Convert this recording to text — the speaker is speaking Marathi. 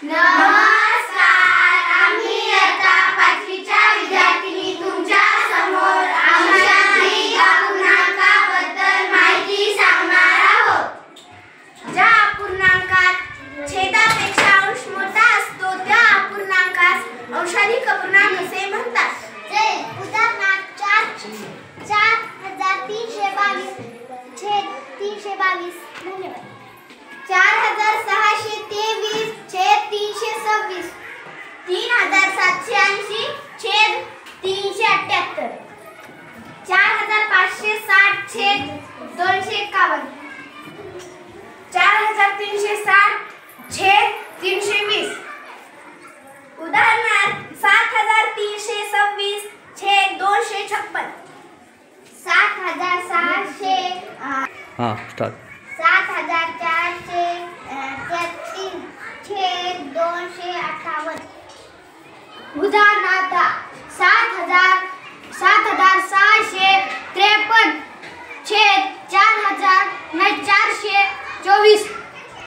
नमस्कार, आम्ही इयत्ता 5वीच्या विद्यार्थिनी तुमच्या समोर अंशांकित अपूर्णांकाबद्दल माहिती सांगणार आहोत. ज्या अपूर्णांकात छेदापेक्षा अंश मोठा असतो त्या अपूर्णांकास अंशाधिक अपूर्णांक असे म्हणतात. उदाहरणार्थ 4322 छेद 322. धन्यवाद. 4623 छेद 326, 3780 छेद 378, 4560 छेद 251, 4360 छेद 320. उदाहरणार्थ 7326 छेद 256, 7600 स्टार्ट 7433 छेद 258. उदाहरणार्थ 7653 छेद 424.